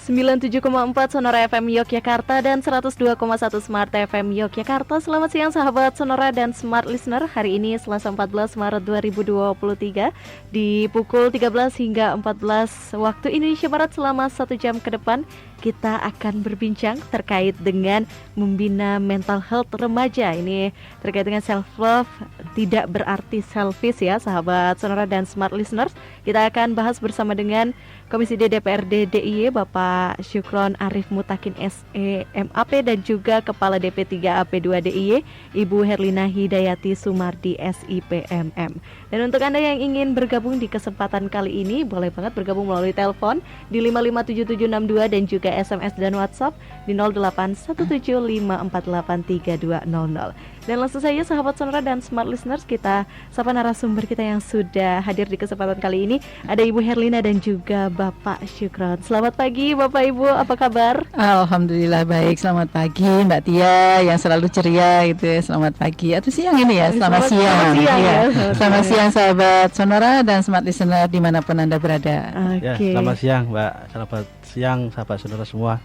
97,4 Sonora FM Yogyakarta dan 102,1 Smart FM Yogyakarta. Selamat siang sahabat Sonora dan Smart Listener. Hari ini Selasa 14 Maret 2023 di pukul 13 hingga 14 waktu Indonesia Barat. Selama 1 jam ke depan kita akan berbincang terkait dengan membina mental health remaja. Ini terkait dengan self love, tidak berarti selfish ya sahabat Sonora dan Smart Listeners. Kita akan bahas bersama dengan Komisi D DPRD DIY Bapak Syukron Arif Mutakin SEMAP dan juga Kepala DP3 AP2 DIY Ibu Herlina Hidayati Sumardi SIPMM. Dan untuk Anda yang ingin bergabung di kesempatan kali ini, boleh banget bergabung melalui telepon di 557762 dan juga SMS dan WhatsApp di 081754832000. Dan langsung saja sahabat Sonora dan Smart Listeners, kita sapa narasumber kita yang sudah hadir di kesempatan kali ini. Ada Ibu Herlina dan juga Bapak Syukron. Selamat pagi Bapak Ibu, apa kabar? Alhamdulillah baik, selamat pagi Mbak Tia yang selalu ceria gitu ya. Selamat pagi atau siang ini ya, selamat siang ya. Selamat siang sahabat Sonora dan Smart Listener dimanapun Anda berada. Okay. Ya, selamat siang Mbak, selamat siang sahabat Sonora semua.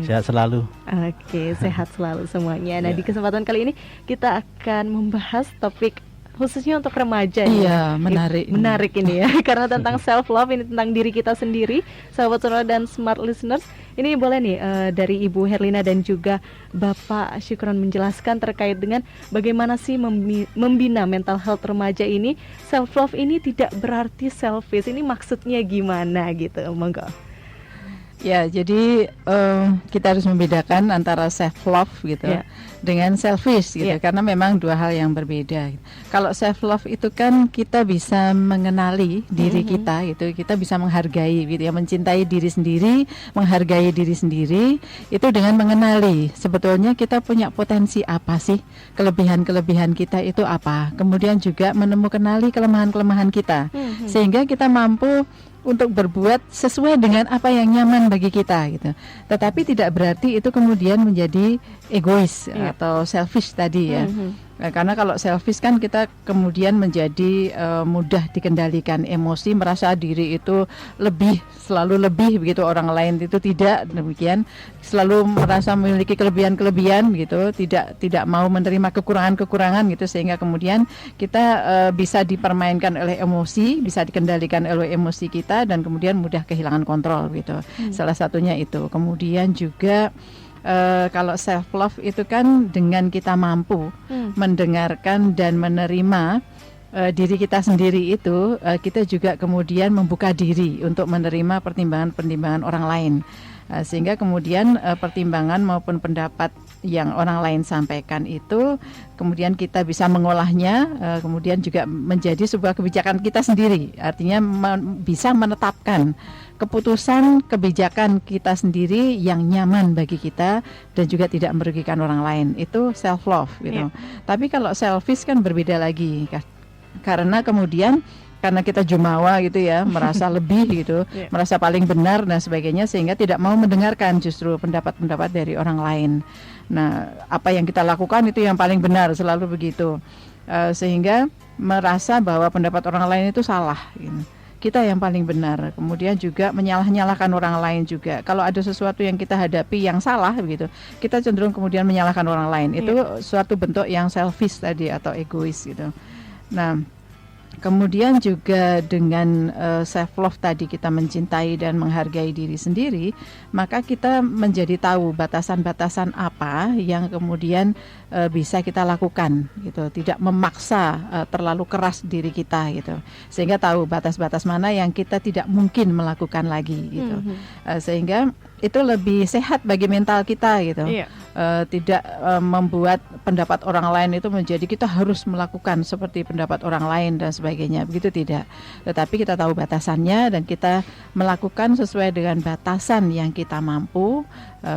Sehat selalu. Sehat selalu semuanya. Nah, di kesempatan kali ini kita akan membahas topik khususnya untuk remaja. Iya, menarik ini ya. Karena tentang self love, ini tentang diri kita sendiri, sahabat Sonora dan Smart Listeners. Ini boleh nih dari Ibu Herlina dan juga Bapak Syukron menjelaskan terkait dengan bagaimana sih membina mental health remaja ini. Self love ini tidak berarti selfish. Ini maksudnya gimana gitu, monggo. Ya, jadi kita harus membedakan antara self love gitu dengan selfish gitu, karena memang dua hal yang berbeda. Kalau self love itu kan kita bisa mengenali diri kita gitu, kita bisa menghargai gitu ya, mencintai diri sendiri, menghargai diri sendiri itu dengan mengenali sebetulnya kita punya potensi apa sih, kelebihan-kelebihan kita itu apa. Kemudian juga menemukan kelemahan-kelemahan kita sehingga kita mampu untuk berbuat sesuai dengan apa yang nyaman bagi kita gitu. Tetapi tidak berarti itu kemudian menjadi egois atau selfish tadi ya. Karena kalau selfish kan kita kemudian menjadi mudah dikendalikan emosi, merasa diri itu selalu lebih begitu, orang lain itu tidak demikian, selalu merasa memiliki kelebihan-kelebihan gitu, tidak mau menerima kekurangan-kekurangan gitu, sehingga kemudian kita bisa dipermainkan oleh emosi, bisa dikendalikan oleh emosi kita dan kemudian mudah kehilangan kontrol gitu. Salah satunya itu. Kemudian juga kalau self love itu kan dengan kita mampu mendengarkan dan menerima diri kita sendiri itu, kita juga kemudian membuka diri untuk menerima pertimbangan-pertimbangan orang lain, sehingga kemudian pertimbangan maupun pendapat yang orang lain sampaikan itu kemudian kita bisa mengolahnya, kemudian juga menjadi sebuah kebijakan kita sendiri, artinya bisa menetapkan keputusan kebijakan kita sendiri yang nyaman bagi kita dan juga tidak merugikan orang lain. Itu self love gitu. Tapi kalau selfish kan berbeda lagi, karena kemudian karena kita jumawa gitu ya, merasa lebih gitu, merasa paling benar dan sebagainya, sehingga tidak mau mendengarkan justru pendapat-pendapat dari orang lain. Nah, apa yang kita lakukan itu yang paling benar, selalu begitu, sehingga merasa bahwa pendapat orang lain itu salah gitu. Kita yang paling benar, kemudian juga menyalah-nyalahkan orang lain juga. Kalau ada sesuatu yang kita hadapi yang salah begitu, kita cenderung kemudian menyalahkan orang lain. Itu suatu bentuk yang selfish tadi atau egois gitu. Nah, kemudian juga dengan self love tadi, kita mencintai dan menghargai diri sendiri, maka kita menjadi tahu batasan-batasan apa yang kemudian bisa kita lakukan gitu, tidak memaksa terlalu keras diri kita gitu, sehingga tahu batas-batas mana yang kita tidak mungkin melakukan lagi gitu, sehingga itu lebih sehat bagi mental kita gitu. Tidak membuat pendapat orang lain itu menjadi kita harus melakukan seperti pendapat orang lain dan sebagainya, begitu tidak. Tetapi kita tahu batasannya dan kita melakukan sesuai dengan batasan yang kita mampu,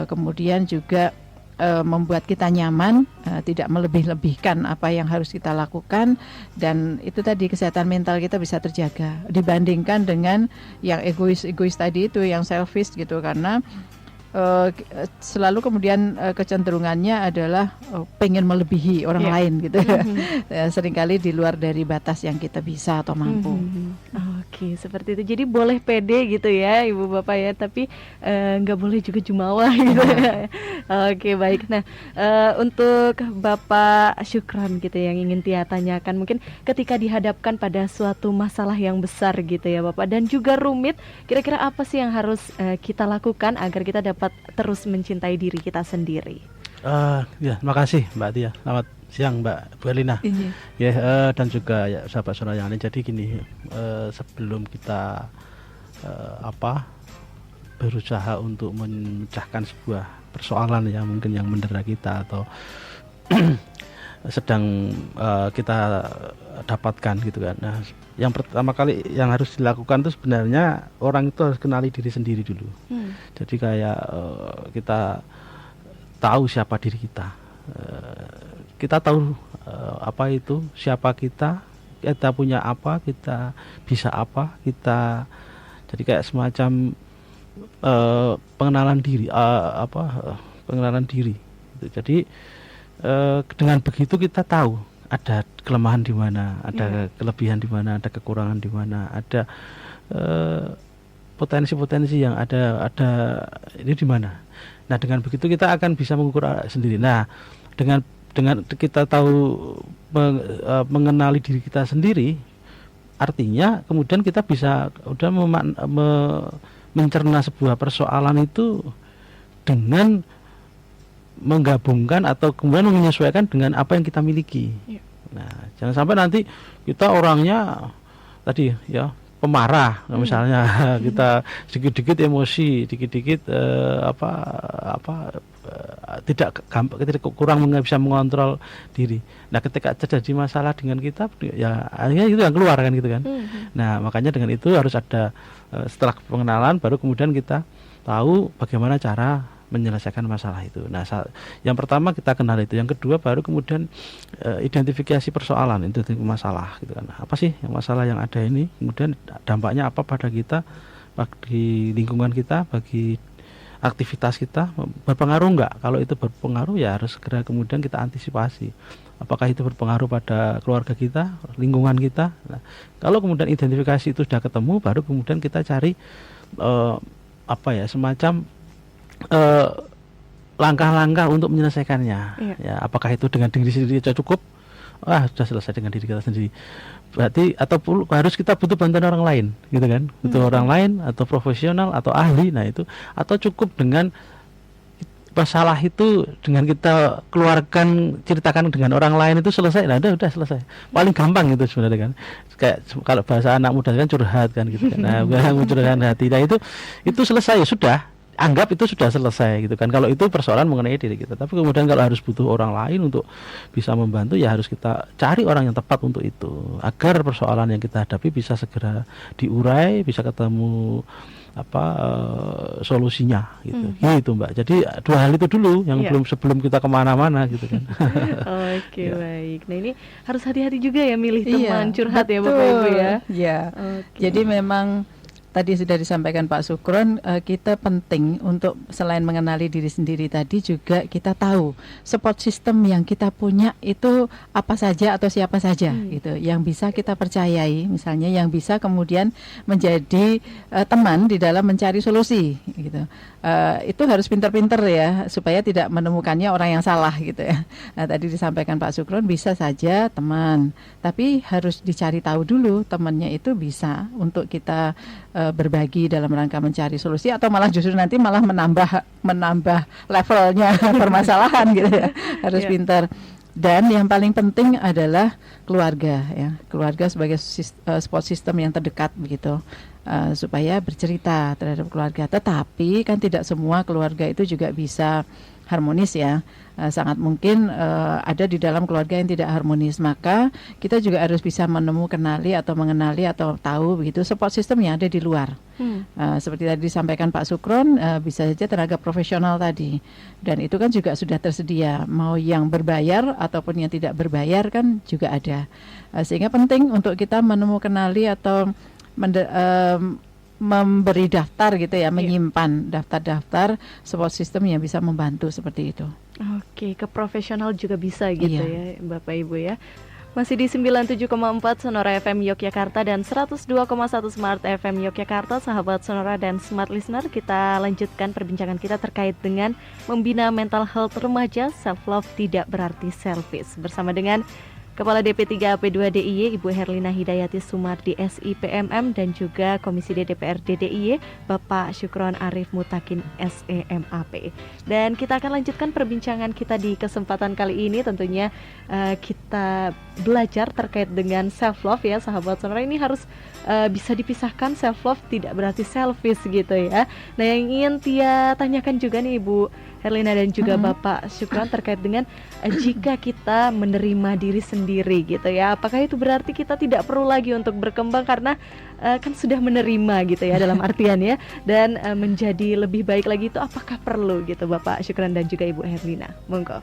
kemudian juga membuat kita nyaman, tidak melebih-lebihkan apa yang harus kita lakukan, dan itu tadi kesehatan mental kita bisa terjaga dibandingkan dengan yang egois tadi itu, yang selfish gitu, karena selalu kemudian kecenderungannya adalah pengen melebihi orang lain gitu. Seringkali di luar dari batas yang kita bisa atau mampu. Oke, seperti itu. Jadi boleh pede gitu ya, Ibu Bapak ya, tapi nggak boleh juga jumawa gitu ya. Oke, baik. Nah, untuk Bapak Syukron gitu yang ingin Tia tanyakan, mungkin ketika dihadapkan pada suatu masalah yang besar gitu ya, Bapak, dan juga rumit, kira-kira apa sih yang harus kita lakukan agar kita dapat terus mencintai diri kita sendiri? Ya, terima kasih Mbak Tia. Selamat siang Mbak Bu Elina. Ya, dan juga ya sahabat sonora yang lain. Jadi gini, sebelum kita berusaha untuk memecahkan sebuah persoalan yang mungkin yang mendera kita atau sedang kita dapatkan gitu kan. Nah, yang pertama kali yang harus dilakukan itu sebenarnya orang itu harus kenali diri sendiri dulu. Jadi kayak kita tahu siapa diri kita. Kita tahu apa itu, siapa kita punya apa, kita bisa apa, kita jadi kayak semacam pengenalan diri, pengenalan diri. Jadi dengan begitu kita tahu ada kelemahan di mana, ada kelebihan di mana, ada kekurangan di mana, ada potensi-potensi yang ada ini di mana. Nah, dengan begitu kita akan bisa mengukur sendiri. Nah, dengan kita tahu mengenali diri kita sendiri, artinya kemudian kita bisa mencerna sebuah persoalan itu dengan menggabungkan atau kemudian menyesuaikan dengan apa yang kita miliki. Nah, jangan sampai nanti kita orangnya tadi ya pemarah, misalnya kita sedikit-sedikit emosi, dikit-dikit tidak kurang bisa mengontrol diri. Nah, ketika terjadi masalah dengan kita, ya akhirnya itu yang keluar kan gitu kan. Nah, makanya dengan itu harus ada setelah pengenalan baru kemudian kita tahu bagaimana cara menyelesaikan masalah itu. Nah, yang pertama kita kenal itu, yang kedua baru kemudian identifikasi persoalan itu masalah gitu kan. Apa sih yang masalah yang ada ini? Kemudian dampaknya apa pada kita, bagi lingkungan kita, bagi aktivitas kita, berpengaruh enggak? Kalau itu berpengaruh ya harus segera kemudian kita antisipasi. Apakah itu berpengaruh pada keluarga kita, lingkungan kita? Nah, kalau kemudian identifikasi itu sudah ketemu, baru kemudian kita cari semacam langkah-langkah untuk menyelesaikannya. Ya, apakah itu dengan diri sendiri cukup? Sudah selesai dengan diri kita sendiri. Berarti harus kita butuh bantuan orang lain, gitu kan? Butuh orang lain atau profesional atau ahli. Nah, itu atau cukup dengan masalah itu dengan kita ceritakan dengan orang lain itu selesai. Nah, udah selesai. Paling gampang itu sebenarnya kan. Kayak kalau bahasa anak muda kan curhat kan gitu kan. Nah, mencurahkan hati. Nah, itu selesai ya sudah. Anggap itu sudah selesai gitu kan. Kalau itu persoalan mengenai diri kita. Tapi kemudian kalau harus butuh orang lain untuk bisa membantu, ya harus kita cari orang yang tepat untuk itu, agar persoalan yang kita hadapi bisa segera diurai, bisa ketemu solusinya gitu. Gitu Mbak. Jadi dua hal itu dulu yang sebelum kita kemana-mana gitu kan. Oke, baik. Nah, ini harus hati-hati juga ya milih teman curhat ya Bapak Ibu ya. Iya. Jadi memang tadi sudah disampaikan Pak Syukron, kita penting untuk selain mengenali diri sendiri tadi juga kita tahu support system yang kita punya itu apa saja atau siapa saja gitu, yang bisa kita percayai, misalnya yang bisa kemudian menjadi teman di dalam mencari solusi gitu. Itu harus pinter-pinter ya supaya tidak menemukannya orang yang salah gitu ya. Nah, tadi disampaikan Pak Syukron bisa saja teman, tapi harus dicari tahu dulu temannya itu bisa untuk kita berbagi dalam rangka mencari solusi atau malah justru nanti malah menambah levelnya permasalahan gitu ya. Harus pintar. Dan yang paling penting adalah keluarga ya. Keluarga sebagai support system yang terdekat begitu. Supaya bercerita terhadap keluarga. Tetapi kan tidak semua keluarga itu juga bisa harmonis ya. Sangat mungkin ada di dalam keluarga yang tidak harmonis, maka kita juga harus bisa mengenali atau tahu begitu support system yang ada di luar. Seperti tadi disampaikan Pak Syukron, bisa saja tenaga profesional tadi, dan itu kan juga sudah tersedia, mau yang berbayar ataupun yang tidak berbayar kan juga ada. Sehingga penting untuk kita kenali atau memberi daftar gitu ya, menyimpan daftar-daftar support system yang bisa membantu seperti itu. Oke, ke profesional juga bisa gitu ya Bapak Ibu ya. Masih di 97,4 Sonora FM Yogyakarta dan 102,1 Smart FM Yogyakarta. Sahabat Sonora dan Smart Listener, kita lanjutkan perbincangan kita terkait dengan membina mental health remaja. Self love tidak berarti selfish, bersama dengan Kepala DP3 AP2 DIY Ibu Herlina Hidayati Sumardi SIPMM dan juga Komisi DPRD DIY Bapak Syukron Arif Mutakin SEMAP. Dan kita akan lanjutkan perbincangan kita di kesempatan kali ini. Tentunya kita belajar terkait dengan self love ya sahabat Sonora. Ini harus bisa dipisahkan, self love tidak berarti selfish gitu ya. Nah, yang ingin Tia tanyakan juga nih Ibu Herlina dan juga Bapak Syukron terkait dengan jika kita menerima diri sendiri gitu ya, apakah itu berarti kita tidak perlu lagi untuk berkembang karena kan sudah menerima gitu ya dalam artian ya, dan menjadi lebih baik lagi itu apakah perlu gitu Bapak Syukron dan juga Ibu Herlina? Monggo.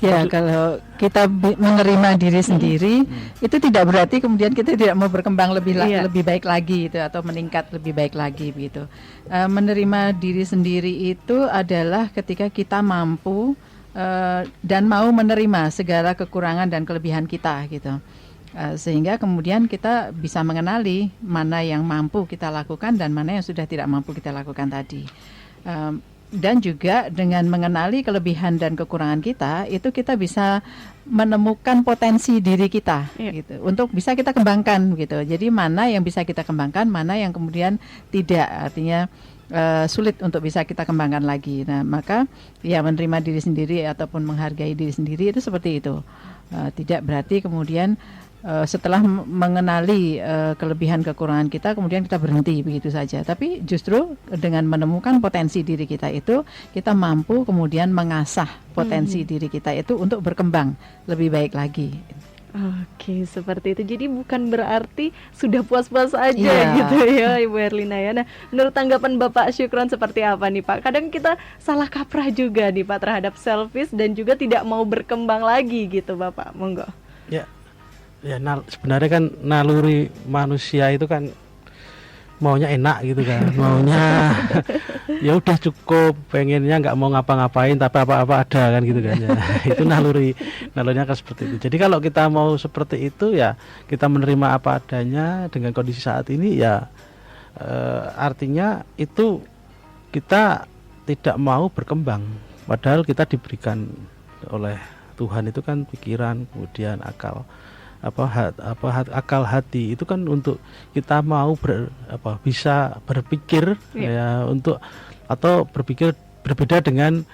Ya, kalau kita menerima diri sendiri itu tidak berarti kemudian kita tidak mau berkembang lebih baik lagi gitu atau meningkat lebih baik lagi begitu. Menerima diri sendiri itu adalah ketika kita mampu dan mau menerima segala kekurangan dan kelebihan kita gitu. Sehingga kemudian kita bisa mengenali mana yang mampu kita lakukan dan mana yang sudah tidak mampu kita lakukan tadi. Dan juga dengan mengenali kelebihan dan kekurangan kita, itu kita bisa menemukan potensi diri kita gitu, untuk bisa kita kembangkan gitu. Jadi mana yang bisa kita kembangkan, mana yang kemudian tidak, artinya sulit untuk bisa kita kembangkan lagi. Nah, maka ya menerima diri sendiri ataupun menghargai diri sendiri itu seperti itu. Tidak berarti kemudian setelah mengenali kelebihan kekurangan kita kemudian kita berhenti begitu saja, tapi justru dengan menemukan potensi diri kita itu kita mampu kemudian mengasah potensi diri kita itu untuk berkembang lebih baik lagi. Oke, seperti itu. Jadi bukan berarti sudah puas-puas aja gitu ya Ibu Herlina ya. Nah, menurut tanggapan Bapak Syukron seperti apa nih Pak? Kadang kita salah kaprah juga nih Pak terhadap selfish dan juga tidak mau berkembang lagi gitu Bapak. Monggo. Ya, sebenarnya kan naluri manusia itu kan maunya enak gitu kan, maunya ya udah cukup, pengennya nggak mau ngapa-ngapain tapi apa-apa ada kan gitu kan ya. Itu nalurinya kan seperti itu. Jadi kalau kita mau seperti itu ya kita menerima apa adanya dengan kondisi saat ini ya, artinya itu kita tidak mau berkembang, padahal kita diberikan oleh Tuhan itu kan pikiran, kemudian akal, akal hati itu kan untuk kita mau bisa berpikir ya, untuk atau berpikir berbeda dengan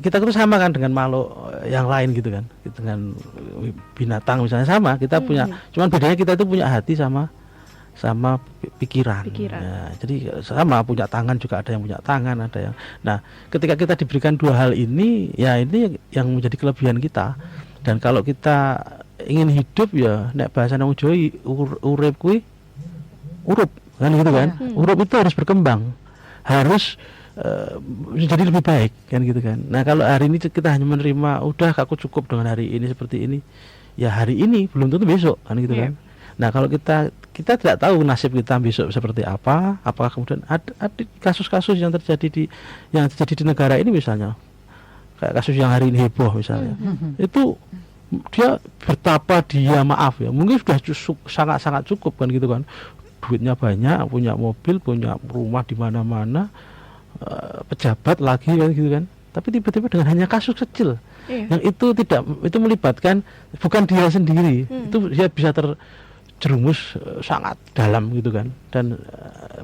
kita itu sama kan dengan makhluk yang lain gitu kan, dengan binatang misalnya sama, kita punya, cuman bedanya kita itu punya hati sama pikiran. Ya, jadi sama, punya tangan juga ada yang punya tangan, ada yang. Nah, ketika kita diberikan dua hal ini, ya ini yang menjadi kelebihan kita. Dan kalau kita ingin hidup ya nek bahasa nang Jawa urip kuwi urup kan gitu kan. Urup itu harus berkembang, harus menjadi lebih baik kan gitu kan. Nah, kalau hari ini kita hanya menerima udah aku cukup dengan hari ini seperti ini, ya hari ini belum tentu besok kan gitu kan. Nah, kalau kita tidak tahu nasib kita besok seperti apa, apakah kemudian ada kasus-kasus yang terjadi di negara ini misalnya, kayak kasus yang hari ini heboh misalnya, itu dia betapa dia maaf ya, mungkin sudah sangat-sangat cukup kan gitu kan, duitnya banyak, punya mobil, punya rumah di mana-mana, pejabat lagi kan gitu kan, tapi tiba-tiba dengan hanya kasus kecil yang itu melibatkan bukan dia sendiri, itu dia bisa terjerumus sangat dalam gitu kan, dan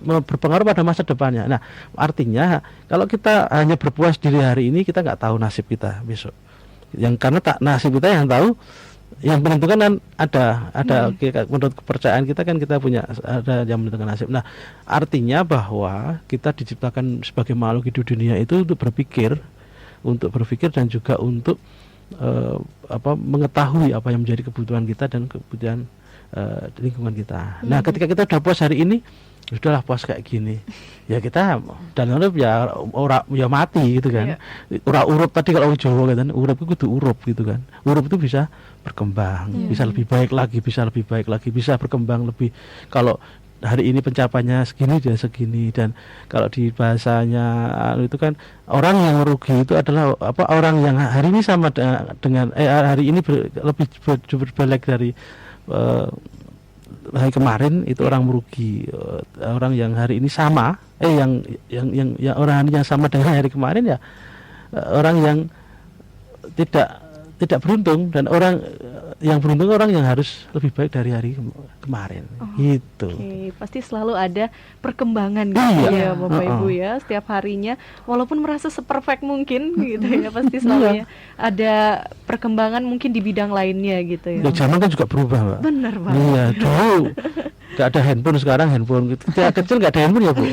berpengaruh pada masa depannya. Nah, artinya kalau kita hanya berpuas diri hari ini, kita nggak tahu nasib kita besok. Yang karena nasib kita yang tahu, yang menentukan kan ada menurut kepercayaan kita kan kita punya ada yang menentukan nasib. Nah, artinya bahwa kita diciptakan sebagai makhluk hidup dunia itu untuk berpikir dan juga untuk mengetahui apa yang menjadi kebutuhan kita dan kebutuhan lingkungan kita. Nah, ketika kita udah puas hari ini, sudahlah puas kayak gini, ya kita dan urip ya mati gitu kan. Ora urup tadi kalau orang Jawa kan, urup itu kudu urup gitu kan. Urup itu bisa berkembang, bisa lebih baik lagi, bisa berkembang lebih. Kalau hari ini pencapaiannya segini, dia segini. Dan kalau di bahasanya itu kan orang yang merugi itu adalah orang yang hari ini sama dengan hari ini lebih berbalik dari hari kemarin, itu orang merugi. Orang yang hari ini sama yang orang yang sama dengan hari kemarin ya orang yang tidak beruntung. Dan orang yang beruntung orang yang harus lebih baik dari hari kemarin. Gitu. Oke, pasti selalu ada perkembangan gitu ya Bapak Ibu ya, setiap harinya walaupun merasa seperfect mungkin gitu ya, pasti selalu ada perkembangan mungkin di bidang lainnya gitu ya. Ya zaman kan juga berubah, Mbak. Benar banget. Iya, dulu nggak ada handphone, sekarang handphone. Kita kecil nggak ada handphone ya Bu,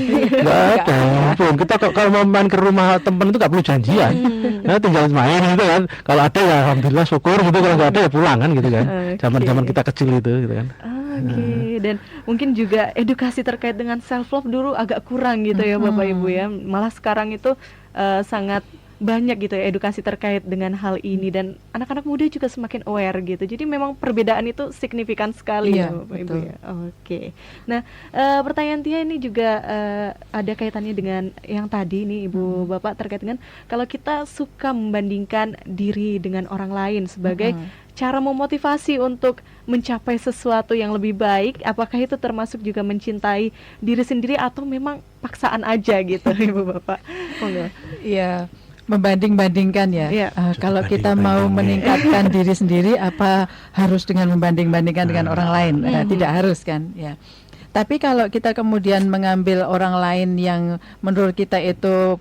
nggak ada handphone. Kita kalau mau main ke rumah teman itu nggak perlu janjian, nah, tinggal main gitu kan. Kalau ada ya alhamdulillah syukur gitu, kalau nggak ada ya pulang kan gitu kan. Zaman kita kecil itu gitu kan. Oke, dan mungkin juga edukasi terkait dengan self love dulu agak kurang gitu ya Bapak Ibu ya. Malah sekarang itu sangat banyak gitu ya edukasi terkait dengan hal ini, dan anak-anak muda juga semakin aware gitu. Jadi memang perbedaan itu signifikan sekali ya Bapak Ibu ya. Oke. Nah, pertanyaan Tia ini juga ada kaitannya dengan yang tadi nih Ibu Bapak, terkait dengan kalau kita suka membandingkan diri dengan orang lain sebagai cara memotivasi untuk mencapai sesuatu yang lebih baik, apakah itu termasuk juga mencintai diri sendiri atau memang paksaan aja gitu Ibu Bapak? Iya, membanding-bandingkan ya. Kalau kita mau meningkatkan diri sendiri, apa harus dengan membanding-bandingkan dengan orang lain? Tidak harus kan ya. Tapi kalau kita kemudian mengambil orang lain yang menurut kita itu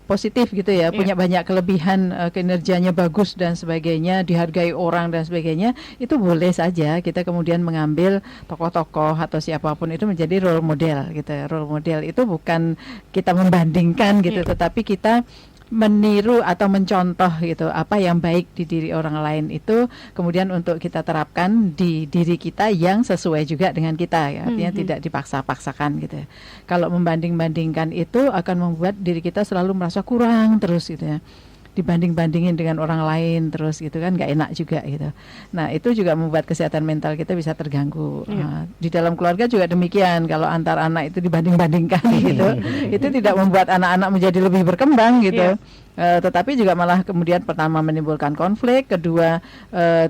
positif gitu ya, punya banyak kelebihan, kinerjanya bagus dan sebagainya, dihargai orang dan sebagainya, itu boleh saja kita kemudian mengambil tokoh-tokoh atau siapapun itu menjadi role model gitu. Role model itu bukan kita membandingkan gitu, tetapi kita meniru atau mencontoh gitu apa yang baik di diri orang lain itu kemudian untuk kita terapkan di diri kita yang sesuai juga dengan kita ya. Artinya tidak dipaksa-paksakan gitu ya. Kalau membanding-bandingkan itu akan membuat diri kita selalu merasa kurang terus gitu ya, dibanding-bandingin dengan orang lain terus gitu kan, nggak enak juga gitu. Nah itu juga membuat kesehatan mental kita bisa terganggu. Di dalam keluarga juga demikian, kalau antar anak itu dibanding-bandingkan gitu, itu tidak membuat anak-anak menjadi lebih berkembang gitu. Tetapi juga malah kemudian pertama menimbulkan konflik, kedua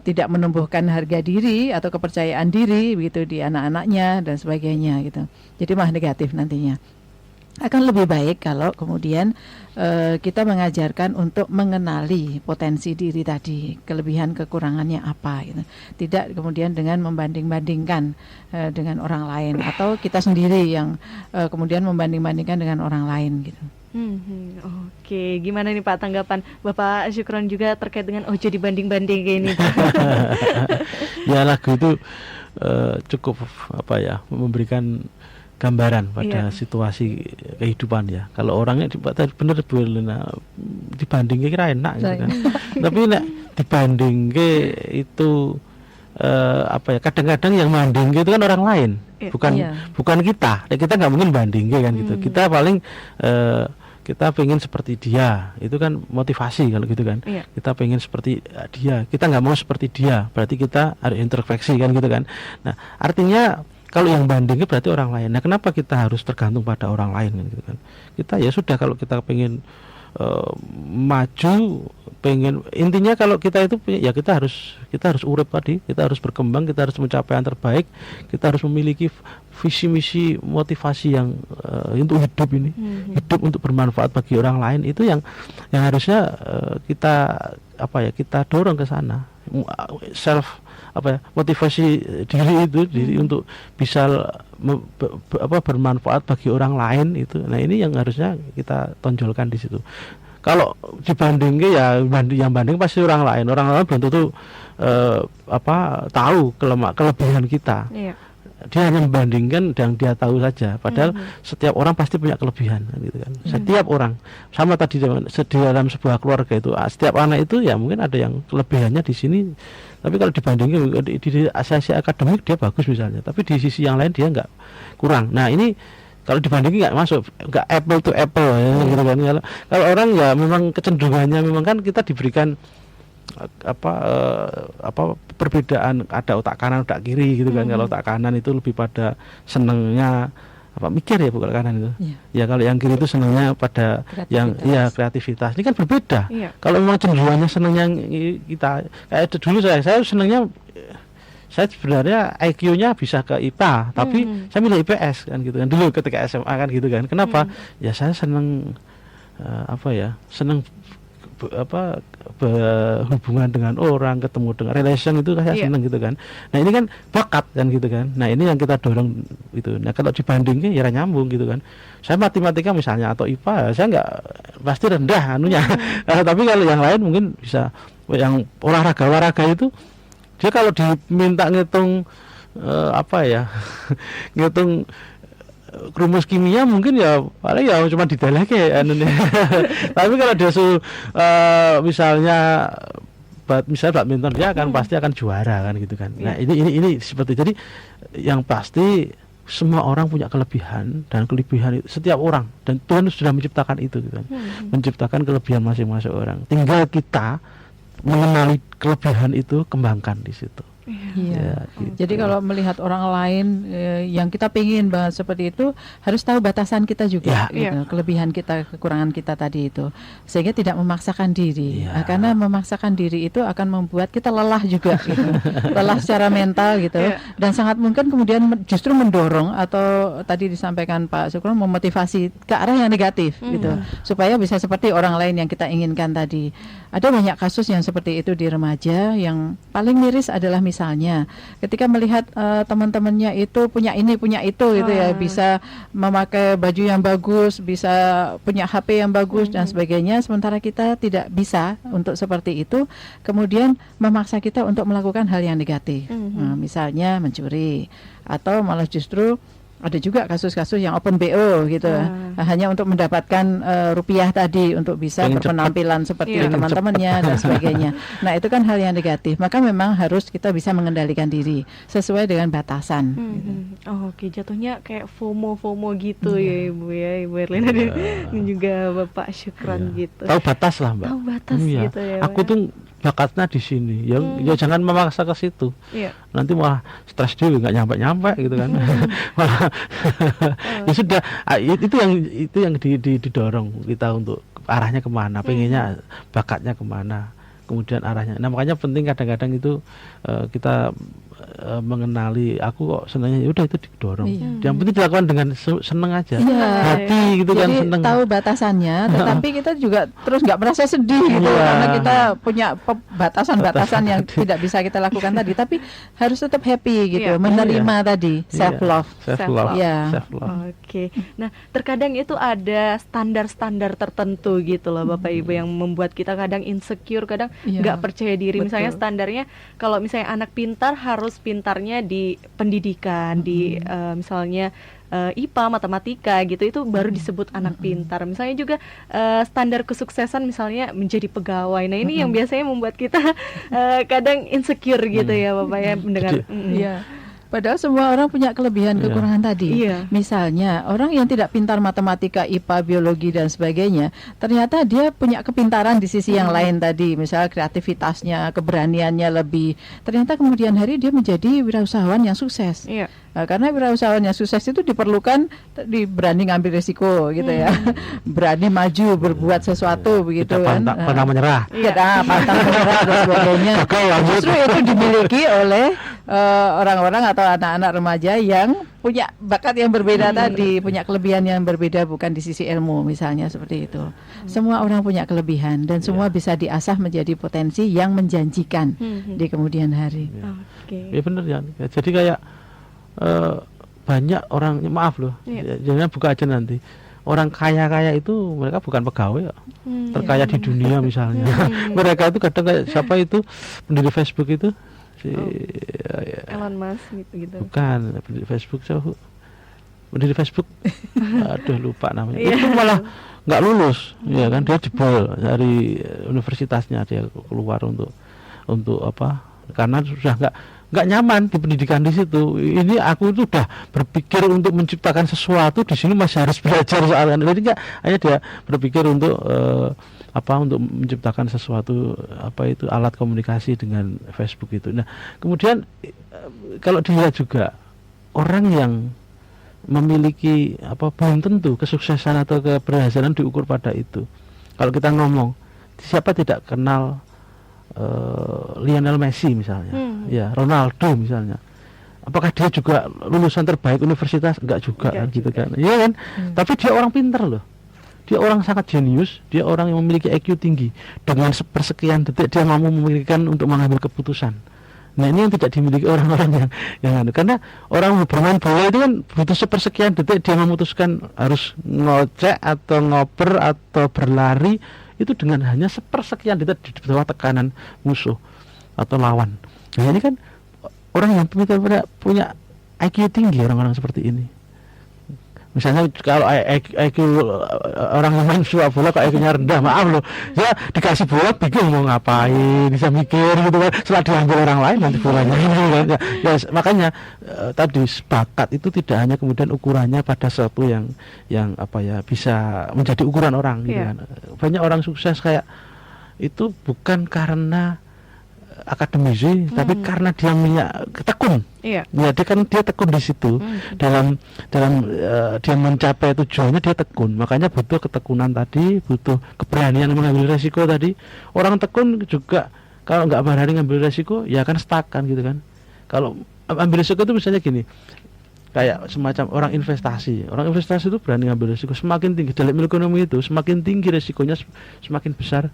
tidak menumbuhkan harga diri atau kepercayaan diri begitu di anak-anaknya dan sebagainya gitu. Jadi malah negatif nantinya. Akan lebih baik kalau kemudian kita mengajarkan untuk mengenali potensi diri tadi, kelebihan kekurangannya apa gitu. Tidak kemudian dengan membanding-bandingkan dengan orang lain atau kita sendiri yang kemudian membanding-bandingkan dengan orang lain gitu. Oke, gimana nih Pak tanggapan Bapak Syukron juga terkait dengan jadi banding-banding kayak ini? Ya lagu itu cukup memberikan gambaran pada situasi kehidupan ya. Kalau orangnya bener dibandingke kira enak gitu kan. Tapi nek dibandingke itu kadang-kadang yang bandingke itu kan orang lain, bukan kita. Kita nggak mungkin bandingke kan gitu. Kita paling kita pengen seperti dia, itu kan motivasi kalau gitu kan. Kita pengen seperti dia, kita nggak mau seperti dia, berarti kita harus introspeksi kan gitu kan. Nah artinya kalau yang bandingnya berarti orang lain. Nah kenapa kita harus tergantung pada orang lain kan gitu kan. Kita ya sudah, kalau kita pengen maju, pengen, intinya kalau kita itu ya kita harus urip tadi, kita harus berkembang, kita harus mencapai yang terbaik, kita harus memiliki visi misi motivasi yang untuk hidup ini, hidup untuk bermanfaat bagi orang lain, itu yang harusnya kita dorong ke sana. Motivasi diri untuk bisa bermanfaat bagi orang lain itu. Nah ini yang harusnya kita tonjolkan di situ. Kalau dibandingin ya yang banding pasti orang lain belum tentu tahu kelebihan kita. Dia hanya membandingkan dan dia tahu saja, padahal setiap orang pasti punya kelebihan gitu kan. Setiap orang sama tadi dalam sebuah keluarga itu, setiap anak itu ya mungkin ada yang kelebihannya di sini, tapi kalau dibandingkan di sisi akademik dia bagus misalnya, tapi di sisi yang lain dia nggak, kurang. Nah ini kalau dibandingin nggak masuk, nggak apple to apple ya, gitu kan. Kalau orang ya memang kecenderungannya memang kan kita diberikan perbedaan, ada otak kanan otak kiri gitu kan. Kalau otak kanan itu lebih pada senengnya mikir ya, bukan kanan itu. Ya kalau yang kiri itu senangnya pada yang kreativitas. Ini kan berbeda. Kalau memang cenderungannya senangnya kita kayak dulu saya senangnya, saya sebenarnya IQ-nya bisa ke IPA, tapi saya milih IPS kan gitu kan dulu ketika SMA kan gitu kan. Kenapa? Ya saya senang senang berhubungan dengan orang, ketemu dengan relation itu saya senang gitu kan. Nah ini kan bakat kan gitu kan. Nah ini yang kita dorong gitu. Nah kalau dibandingin ya nyambung gitu kan. Saya matematika misalnya atau IPA, saya nggak pasti rendah anunya. Tapi kalau yang lain mungkin bisa. Yang olahraga itu dia kalau diminta ngitung ngitung rumus kimia mungkin ya paling ya cuma didalake anunya. Tapi kalau dia misalnya badminton dia akan pasti akan juara kan gitu kan. Nah ini seperti, jadi yang pasti semua orang punya kelebihan, dan kelebihan itu setiap orang, dan Tuhan sudah menciptakan itu gitu kan. Menciptakan kelebihan masing-masing orang, tinggal kita mengenali kelebihan itu, kembangkan di situ. Iya. Jadi kalau melihat orang lain yang kita pingin banget seperti itu, harus tahu batasan kita juga, gitu. Kelebihan kita, kekurangan kita tadi itu, sehingga tidak memaksakan diri. Karena memaksakan diri itu akan membuat kita lelah juga, gitu. Lelah secara mental gitu, dan sangat mungkin kemudian justru mendorong, atau tadi disampaikan Pak Sukron, memotivasi ke arah yang negatif, gitu, supaya bisa seperti orang lain yang kita inginkan tadi. Ada banyak kasus yang seperti itu di remaja. Yang paling miris adalah misalnya ketika melihat teman-temannya itu punya ini punya itu gitu ya, bisa memakai baju yang bagus, bisa punya HP yang bagus dan sebagainya, sementara kita tidak bisa untuk seperti itu, kemudian memaksa kita untuk melakukan hal yang negatif. Misalnya mencuri, atau malah justru ada juga kasus-kasus yang open BO gitu, hanya untuk mendapatkan rupiah tadi, untuk bisa berpenampilan seperti teman-temannya dan sebagainya. Nah itu kan hal yang negatif. Maka memang harus kita bisa mengendalikan diri sesuai dengan batasan. Oke, jatuhnya kayak FOMO gitu ya Ibu Erlina dan juga Bapak Syukron gitu. Tahu batas lah Mbak. Tahu batas gitu ya. Aku tuh bakatnya di sini, ya jangan memaksa ke situ. Nanti malah stres dulu, nggak nyampe gitu kan. Ya sudah, itu yang didorong kita untuk arahnya kemana, pengennya bakatnya kemana, kemudian arahnya. Nah makanya penting kadang-kadang itu kita mengenali, aku kok senangnya, udah itu didorong. Yang penting dilakukan dengan seneng aja, hati gitu. Jadi, kan seneng. Tahu batasannya, tetapi kita juga terus nggak merasa sedih gitu, karena kita punya batasan-batasan yang tidak bisa kita lakukan tadi. Tapi harus tetap happy gitu, menerima tadi, self love. Oke. Nah terkadang itu ada standar-standar tertentu gitu loh Bapak Ibu, yang membuat kita kadang insecure, kadang nggak percaya diri. Misalnya standarnya, kalau misalnya anak pintar harus pintarnya di pendidikan, di misalnya IPA, matematika gitu, itu baru disebut anak pintar. Misalnya juga standar kesuksesan misalnya menjadi pegawai. Nah ini yang biasanya membuat kita kadang insecure gitu ya Bapak ya, mendengar. Padahal semua orang punya kelebihan kekurangan tadi. Misalnya orang yang tidak pintar matematika, IPA, biologi dan sebagainya, ternyata dia punya kepintaran di sisi yang lain tadi, misalnya kreativitasnya, keberaniannya lebih. Ternyata kemudian hari dia menjadi wirausahawan yang sukses. Karena wirausahawan yang sukses itu diperlukan berani ngambil risiko gitu ya, berani maju berbuat sesuatu begitu kan. Pantang menyerah. Pantang menyerah dan sebagainya. Justru itu dimiliki oleh orang-orang atau anak-anak remaja yang punya bakat yang berbeda tadi, punya kelebihan yang berbeda, bukan di sisi ilmu misalnya seperti itu. Semua orang punya kelebihan dan semua bisa diasah menjadi potensi yang menjanjikan di kemudian hari. Ya benar ya. Jadi kayak banyak orang, maaf loh, jangan buka aja nanti. Orang kaya-kaya itu mereka bukan pegawai, terkaya di dunia misalnya. Mereka itu kadang kayak siapa itu pendiri Facebook itu, Elon Musk gitu. Bukan pendiri Facebook, pendiri Facebook, aduh lupa namanya. Itu malah nggak lulus, ya kan, dia jebol dari universitasnya, dia keluar untuk apa? Karena sudah nggak nyaman di pendidikan di situ. Ini aku itu udah berpikir untuk menciptakan sesuatu, di sini masih harus belajar soal. Jadi nggak, hanya dia berpikir untuk untuk menciptakan sesuatu alat komunikasi dengan Facebook itu. Nah, kemudian kalau dilihat juga orang yang memiliki belum tentu kesuksesan atau keberhasilan diukur pada itu. Kalau kita ngomong, siapa tidak kenal Lionel Messi misalnya, ya Ronaldo misalnya. Apakah dia juga lulusan terbaik universitas? Enggak juga, kan, gitu kan? Iya kan? Tapi dia orang pintar loh. Dia orang sangat jenius, dia orang yang memiliki IQ tinggi. Dengan sepersekian detik dia mampu memikirkan untuk mengambil keputusan. Nah, ini yang tidak dimiliki orang-orang yang karena orang bermain bola itu kan butuh sepersekian detik dia memutuskan harus ngocek atau ngoper atau berlari. Itu dengan hanya sepersekian detik di bawah tekanan musuh atau lawan. Nah, ini kan orang yang punya IQ tinggi, orang-orang seperti ini. Misalnya kalau IQ orang yang main sepak bola kok IQ-nya rendah, maaf loh, ya dikasih bola bingung mau ngapain, bisa mikir gitu kan, setelah diambil orang lain nanti bolanya ya, makanya tadi bakat itu tidak hanya kemudian ukurannya pada sesuatu yang bisa menjadi ukuran orang gitu kan. Banyak orang sukses kayak itu bukan karena akademisi, tapi karena dia tekun. Ya, dia tekun di situ. Dalam dia mencapai tujuannya dia tekun. Makanya butuh ketekunan tadi, butuh keberanian mengambil resiko tadi. Orang tekun juga kalau nggak berani ngambil resiko, ya akan stuck kan gitu kan. Kalau ambil resiko itu misalnya gini, kayak semacam orang investasi. Orang investasi itu berani ngambil resiko. Semakin tinggi dalam ekonomi itu, semakin tinggi resikonya, semakin besar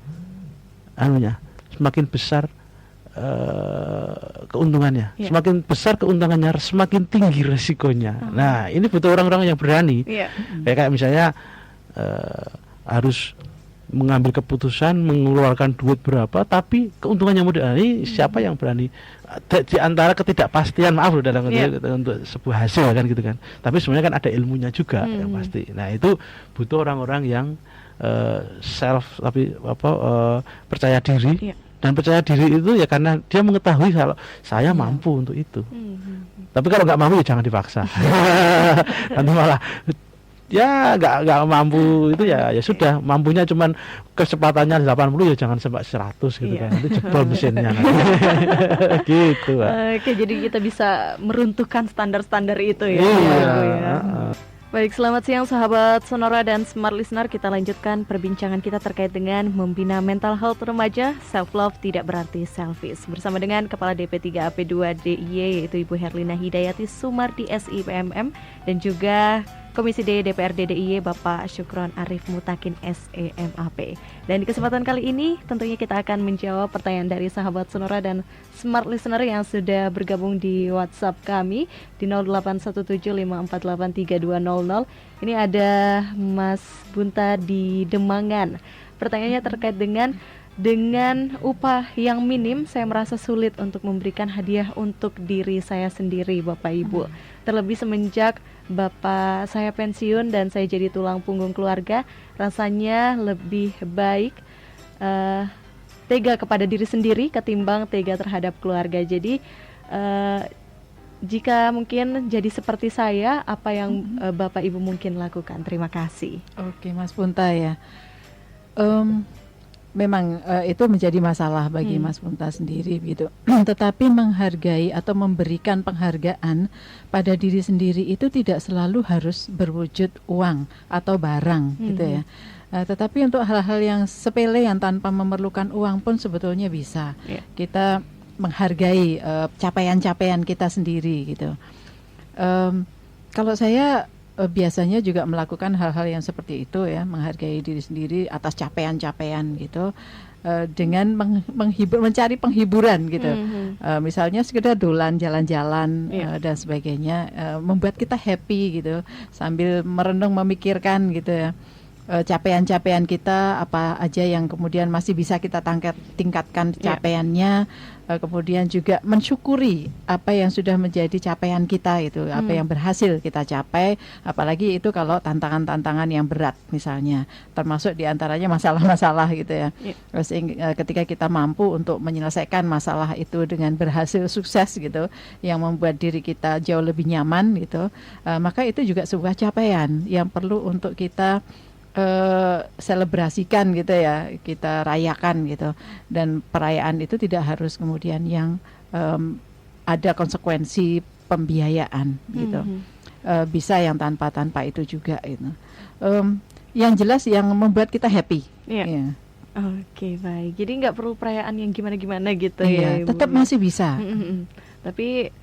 semakin besar keuntungannya. Semakin besar keuntungannya, semakin tinggi resikonya. Nah, ini butuh orang-orang yang berani. Kayak misalnya harus mengambil keputusan mengeluarkan duit berapa, tapi keuntungannya mudah. Ini siapa yang berani? Di antara ketidakpastian, maaf loh dalam untuk sebuah hasil kan gitu kan. Tapi sebenarnya kan ada ilmunya juga yang pasti. Nah, itu butuh orang-orang yang percaya diri. Dan percaya diri itu ya karena dia mengetahui kalau saya mampu untuk itu. Tapi kalau nggak mampu ya jangan dipaksa. Nanti malah ya nggak mampu itu ya sudah, mampunya cuman kecepatannya 80 ya jangan sampai 100 gitu kan. Nanti jebol mesinnya. Gitu. Oke, jadi kita bisa meruntuhkan standar-standar itu ya. Baik, selamat siang sahabat Sonora dan Smart Listener. Kita lanjutkan perbincangan kita terkait dengan membina mental health remaja. Self love tidak berarti selfish. Bersama dengan Kepala DP3AP2 DIY yaitu Ibu Herlina Hidayati Sumardi SIPMM dan juga Komisi D DPRD DIY Bapak Syukron Arif Mutakin SEMAP. Dan di kesempatan kali ini tentunya kita akan menjawab pertanyaan dari sahabat Sonora dan Smart Listener yang sudah bergabung di WhatsApp kami di 0817548320. Ini ada Mas Bunta di Demangan. Pertanyaannya terkait dengan upah yang minim, saya merasa sulit untuk memberikan hadiah untuk diri saya sendiri, Bapak Ibu. Terlebih semenjak Bapak saya pensiun dan saya jadi tulang punggung keluarga, rasanya lebih baik tega kepada diri sendiri ketimbang tega terhadap keluarga. Jadi jika mungkin jadi seperti saya, apa yang Bapak Ibu mungkin lakukan? Terima kasih. Oke, Mas Punta ya. Memang itu menjadi masalah bagi Mas Punta sendiri gitu. Tetapi menghargai atau memberikan penghargaan pada diri sendiri itu tidak selalu harus berwujud uang atau barang gitu ya. Tetapi untuk hal-hal yang sepele yang tanpa memerlukan uang pun sebetulnya bisa. Kita menghargai capaian-capaian kita sendiri gitu. Kalau saya biasanya juga melakukan hal-hal yang seperti itu ya, menghargai diri sendiri atas capaian-capaian gitu, dengan mencari penghiburan gitu. Misalnya sekedar dolan jalan-jalan dan sebagainya, membuat kita happy gitu sambil merenung memikirkan gitu ya. capaian-capaian kita apa aja yang kemudian masih bisa kita tingkatkan capaiannya, kemudian juga mensyukuri apa yang sudah menjadi capaian kita itu, apa yang berhasil kita capai, apalagi itu kalau tantangan-tantangan yang berat misalnya, termasuk diantaranya masalah-masalah gitu ya. Terus ketika kita mampu untuk menyelesaikan masalah itu dengan berhasil sukses gitu, yang membuat diri kita jauh lebih nyaman gitu, maka itu juga sebuah capaian yang perlu untuk kita selebrasikan gitu ya, kita rayakan gitu. Dan perayaan itu tidak harus kemudian yang ada konsekuensi pembiayaan gitu. Bisa yang tanpa itu juga gitu. Yang jelas yang membuat kita happy. Yeah. Oke, baik. Jadi nggak perlu perayaan yang gimana-gimana gitu ya. Tetap masih bisa. Tapi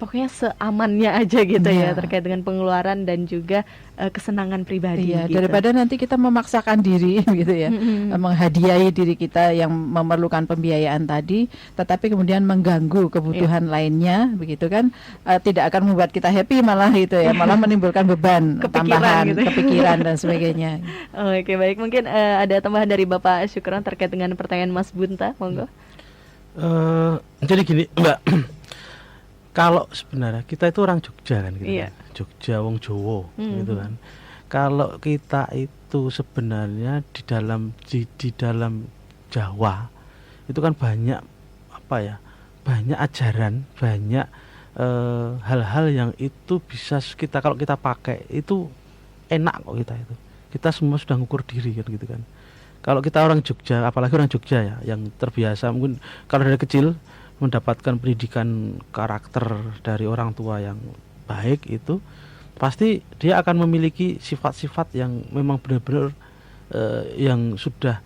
pokoknya seamannya aja gitu ya, terkait dengan pengeluaran dan juga kesenangan pribadi gitu. Daripada nanti kita memaksakan diri gitu ya, menghadiahi diri kita yang memerlukan pembiayaan tadi, tetapi kemudian mengganggu kebutuhan lainnya begitu kan, tidak akan membuat kita happy, malah itu ya, malah menimbulkan beban tambahan gitu. Kepikiran dan sebagainya. Oke, baik, mungkin ada tambahan dari Bapak Syukron terkait dengan pertanyaan Mas Bunta, monggo. Jadi gini Mbak, kalau sebenarnya kita itu orang Jogja kan gitu kan? Jogja wong Jowo gitu kan. Kalau kita itu sebenarnya di dalam Jawa itu kan banyak banyak ajaran, banyak hal-hal yang itu bisa kalau kita pakai itu enak kok kita semua sudah ngukur diri kan gitu kan. Kalau kita orang Jogja, apalagi orang Jogja ya, yang terbiasa mungkin kalau dari kecil mendapatkan pendidikan karakter dari orang tua yang baik, itu pasti dia akan memiliki sifat-sifat yang memang benar-benar yang sudah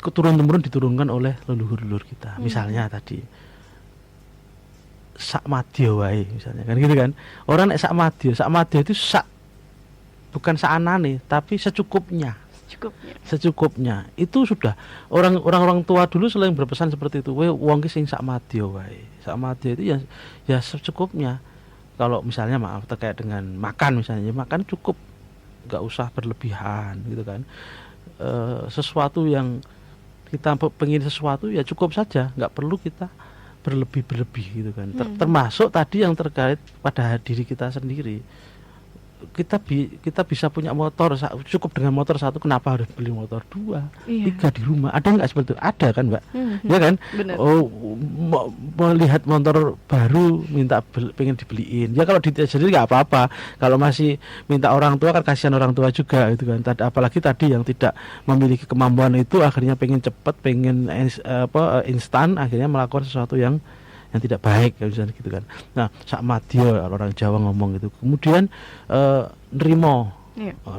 turun-temurun diturunkan oleh leluhur-leluhur kita. Misalnya tadi sak madya wae misalnya kan gitu kan. Orang nek sak madya itu bukan saanane tapi secukupnya itu sudah orang tua dulu selalu berpesan seperti itu, wong ki sing sak madya wae. Sak madya itu ya secukupnya. Kalau misalnya maaf terkait dengan makan misalnya, makan cukup, nggak usah berlebihan gitu kan. Sesuatu yang kita pengen sesuatu ya cukup saja, nggak perlu kita berlebih gitu kan. Termasuk tadi yang terkait pada diri kita sendiri. Kita bisa punya motor, cukup dengan motor satu, kenapa harus beli motor 2, 3 di rumah? Ada nggak seperti itu? Ada kan Mbak? Ya kan? Bener. Melihat motor baru pengen dibeliin. Ya kalau diri sendiri nggak apa-apa. Kalau masih minta orang tua kan kasihan orang tua juga itu kan. Apalagi tadi yang tidak memiliki kemampuan itu akhirnya pengen cepat, pengen instan, akhirnya melakukan sesuatu yang tidak baik gitu kan. Nah, sak madya orang Jawa ngomong gitu. Kemudian nrimo.